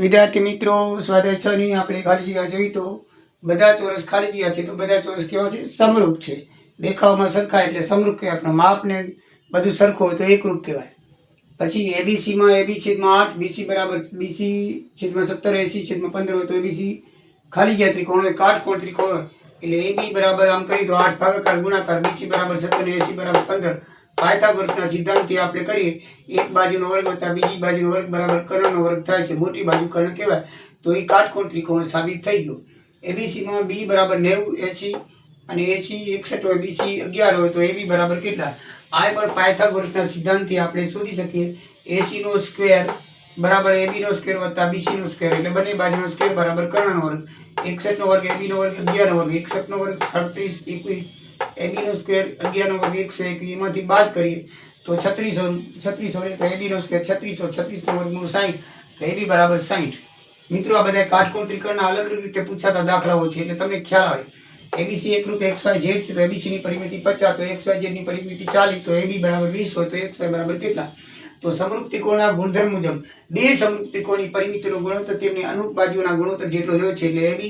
વિદ્યાર્થી મિત્રો, સ્વાધ્યાય 6 ની આપણે ખાલી જગ્યા જોઈ તો બધા ચોરસ ખાલી જગ્યા છે. તો બધા ચોરસ કેવા છે? સમરૂપ છે. દેખાવમાં સરખા એટલે સમરૂપ કહેવાય. પણ માપને બધું સરખું હોય તો એકરૂપ કહેવાય. પછી એબીસીમાં AB છેદમાં 8, BC બરાબર BC છેદમાં 17, AC છેદમાં 15 હોય તો ABC ખાલી જગ્યા ત્રિકોણ હોય, કાટકોણ ત્રિકોણ હોય. એટલે AB બરાબર આમ કરી તો 8 ભાગાકાર ગુણાકાર, BC બરાબર 17 AC બરાબર 15. પાયથાગોરસના સિદ્ધાંતથી આપણે કરીએ એક બાજુનો વર્ગ વત્તા બીજી બાજુનો વર્ગ બરાબર કર્ણનો વર્ગ થાય છે. મોટી બાજુ કર્ણ કહેવાય. તો એ કાટકોણ ત્રિકોણ સાબિત થઈ ગયો. એબીસીમાં B બરાબર 90, AC અને AC 61 હોય, BC 11 હોય તો AB બરાબર કેટલા? આ પણ પાયથાગોરસના સિદ્ધાંતથી આપણે શોધી શકીએ. AC નો સ્ક્વેર બરાબર AB નો સ્ક્વેર વત્તા BC નો સ્ક્વેર એટલે બંને બાજુનો સ્ક્વેર બરાબર કર્ણનો વર્ગ. 61 નો વર્ગ AB નો વર્ગ 11 નો વર્ગ, 61 નો વર્ગ 37, 21, AB નો સ્ક્વેર 11 નો વર્ગ 101, એમાંથી બાદ કરીએ તો 3600 તો AB નો સ્ક્વેર 3600, 36 નો વર્ગમૂળ 60 તો AB બરાબર 60. મિત્રો, આ બધા કાટકોણ ત્રિકોણના અલગ અલગ રીતે પૂછાતા દાખલાઓ છે એટલે તમને ખ્યાલ આવે. ABC એકરૂપ XYZ છે તો ABC ની પરિમિતિ 50, તો XYZ ની પરિમિતિ 40, તો AB બરાબર 20 હોય તો XY બરાબર કેટલા? તો સમરૂપ ત્રિકોણના ગુણધર્મ મુજબ બે સમરૂપ ત્રિકોણની પરિમિતિનો ગુણોત્તર તેમની અનુરૂપ બાજુઓના ગુણોત્તર જેટલો જ હોય છે. એટલે AB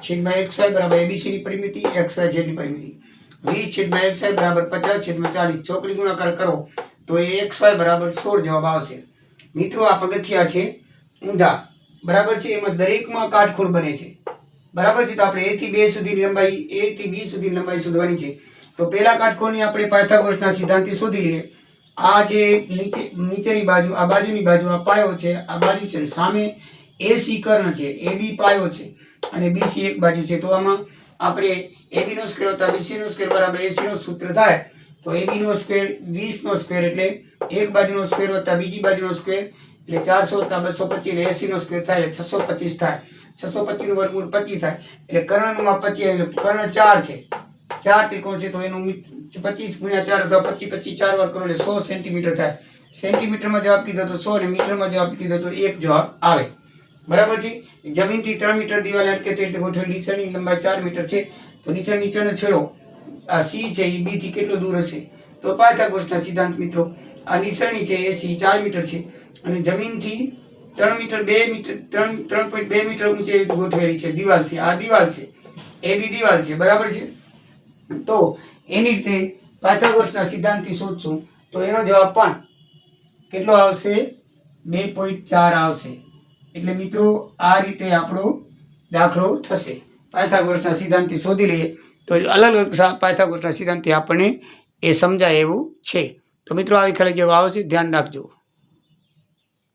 છેદમાં XY બરાબર ABC ની પરિમિતિ XYZ ની પરિમિતિ. 20 છેદમાં XY બરાબર 50 છેદમાં 40. ચોકડી ગુણાકાર કરો તો એ XY બરાબર 16 જવાબ આવશે. મિત્રો, આ પગથિયા છે ઊંધા બરાબર છે. એમાં દરેકમાં કાટખૂણ બને છે બરાબર છે. તો આપણે A થી B સુધીની લંબાઈ, A થી B સુધીની લંબાઈ શોધવાની છે. તો પહેલા કાટખૂણની આપણે પાયથાગોરસના સિદ્ધાંતથી શોધી લઈએ. આ જે નીચેની બાજુ, આ બાજુની બાજુ આ પાયો છે, આ બાજુ છે, સામે AC કર્ણ છે, AB પાયો છે અને BC એક બાજુ છે. તો આમાં આપણે AB નો સ્ક્વેર વત્તા BC નો સ્ક્વેર બરાબર AC નો સૂત્ર થાય. તો AB નો સ્ક્વેર 20 નો સ્ક્વેર એટલે એક બાજુનો સ્ક્વેર વત્તા બીજી બાજુનો સ્ક્વેર એટલે 400 વત્તા 225 એટલે 80 નો સ્ક્વેર થાય એટલે 625 થાય. 625 નું વર્ગમૂળ 25 થાય એટલે કર્ણનું માપ 25 એટલે કર્ણ 4 છે. 4 ત્રિકોણ છે તો એનું 25 ગુણ્યા 4 અથવા 25 25 4 વાર કરો એટલે 100 સેન્ટીમીટર થાય. સેન્ટીમીટરમાં જવાબ કીધો તો 100 અને મીટરમાં જવાબ કીધો તો 1 જવાબ આવે. બરાબર છે. જમીનથી 3 મીટર દિવાલ અટકે તે રીતે ગોઠવેલ નીચેની લંબાઈ 4 મીટર છે. તો નીચેનો છેડો આ C છે એ B થી કેટલો દૂર હશે? તો પાયથાગોરસના સિદ્ધાંત મિત્રો, આ નિસરણી છે AC 4 મીટર છે અને જમીનથી 3 મીટર 2 મીટર 3.2 મીટર ઊંચે ગોઠવેલી છે દિવાલથી. આ દિવાલ છે, AB દિવાલ છે બરાબર છે. તો એની રીતે પાયથાગોરસના સિદ્ધાંતથી શોધશું તો એનો જવાબ પણ કેટલો આવશે? 2.4 આવશે. એટલે મિત્રો, આ રીતે આપણો દાખલો થશે. પાયથાગોરસના સિદ્ધાંતથી શોધી લઈએ તો અલગ અલગ પાયથાગોરસના સિદ્ધાંતથી આપણને એ સમજાય એવું છે. તો મિત્રો, આવી ખાલી જેવું આવશે, ધ્યાન રાખજો.